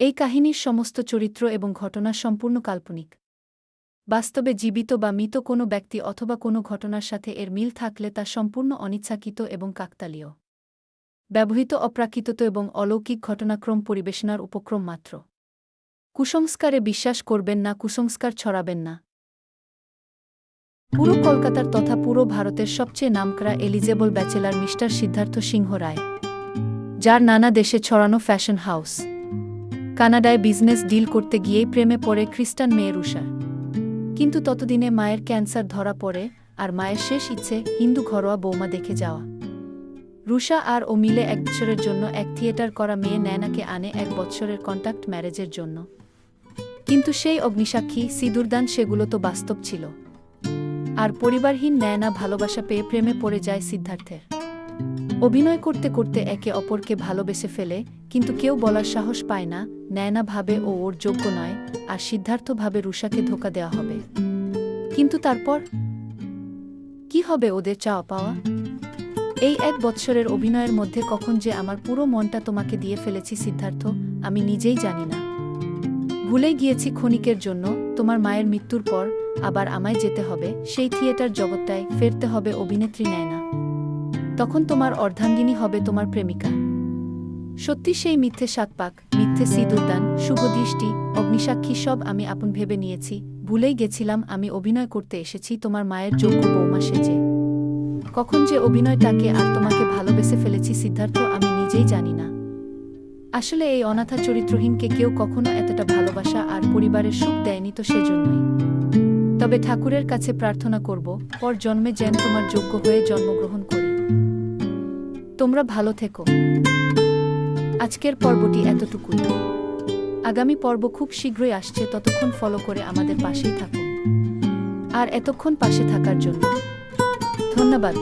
এই কাহিনীর সমস্ত চরিত্র এবং ঘটনা সম্পূর্ণ কাল্পনিক। বাস্তবে জীবিত বা মৃত কোনো ব্যক্তি অথবা কোনো ঘটনার সাথে এর মিল থাকলে তা সম্পূর্ণ অনিচ্ছাকৃত এবং কাকতালীয়। ব্যবহৃত অপ্রাকৃত এবং অলৌকিক ঘটনাক্রম পরিবেশনার উপক্রম মাত্র। কুসংস্কারে বিশ্বাস করবেন না, কুসংস্কার ছড়াবেন না। পুরো কলকাতার তথা পুরো ভারতের সবচেয়ে নামকরা এলিজেবল ব্যাচেলার মিস্টার সিদ্ধার্থ সিংহ রায়, যার নানা দেশে ছড়ানো ফ্যাশন হাউস, কানাডায় বিজনেস ডিল করতে গিয়েই প্রেমে পড়ে খ্রিস্টান মেয়ে রুষার। কিন্তু ততদিনে মায়ের ক্যান্সার ধরা পড়ে, আর মায়ের শেষ ইচ্ছে হিন্দু ঘরোয়া বৌমা দেখে যাওয়া। রুষা আর ও মিলে 1 বছরের জন্য এক থিয়েটার করা মেয়ে নয়নাকে আনে 1 বছরের কন্ট্যাক্ট ম্যারেজের জন্য। কিন্তু সেই অগ্নিসাক্ষী সিঁদুরদান সেগুলো তো বাস্তব ছিল। আর পরিবারহীন নয়না ভালোবাসা পেয়ে প্রেমে পড়ে যায় সিদ্ধার্থের। অভিনয় করতে করতে একে অপরকে ভালোবেসে ফেলে, কিন্তু কেউ বলার সাহস পায় না। নয়না ভাবে ও ওর যোগ্য নয়, আর সিদ্ধার্থ ভাবে রুষাকে ধোঁকা দেওয়া হবে। কিন্তু তারপর কি হবে ওদের চাওয়া পাওয়া? এই 1 বৎসরের অভিনয়ের মধ্যে কখন যে আমার পুরো মনটা তোমাকে দিয়ে ফেলেছি সিদ্ধার্থ, আমি নিজেই জানি না। ভুলে গিয়েছি ক্ষণিকের জন্য, তোমার মায়ের মৃত্যুর পর আবার আমায় যেতে হবে সেই থিয়েটার জগৎটায়, ফেরতে হবে অভিনেত্রী নয়না। তখন তোমার অর্ধাঙ্গিনী হবে তোমার প্রেমিকা। সত্যি সেই মিথ্যে সাতপাক, মিথ্যে সিঁদুরদান, শুভদৃষ্টি, অগ্নিসাক্ষী সব আমি আপন ভেবে নিয়েছি। ভুলেই গেছিলাম আমি অভিনয় করতে এসেছি তোমার মায়ের যোগ্য বৌমা সেজে। কখন যে অভিনয়টাকে আর তোমাকে ভালোবেসে ফেলেছি সিদ্ধার্থ, আমি নিজেই জানি না। আসলে এই অনাথা চরিত্রহীনকে কেউ কখনো এতটা ভালোবাসা আর পরিবারের সুখ দেয়নি, তো সেজন্যই। তবে ঠাকুরের কাছে প্রার্থনা করব, পর জন্মে যেন তোমার যোগ্য হয়ে জন্মগ্রহণ করি। তোমরা ভালো থেকো। আজকের পর্বটি এতটুকুই। আগামী পর্ব খুব শীঘ্রই আসছে, ততক্ষণ ফলো করে আমাদের পাশেই থাকুন। আর এতক্ষণ পাশে থাকার জন্য ধন্যবাদ।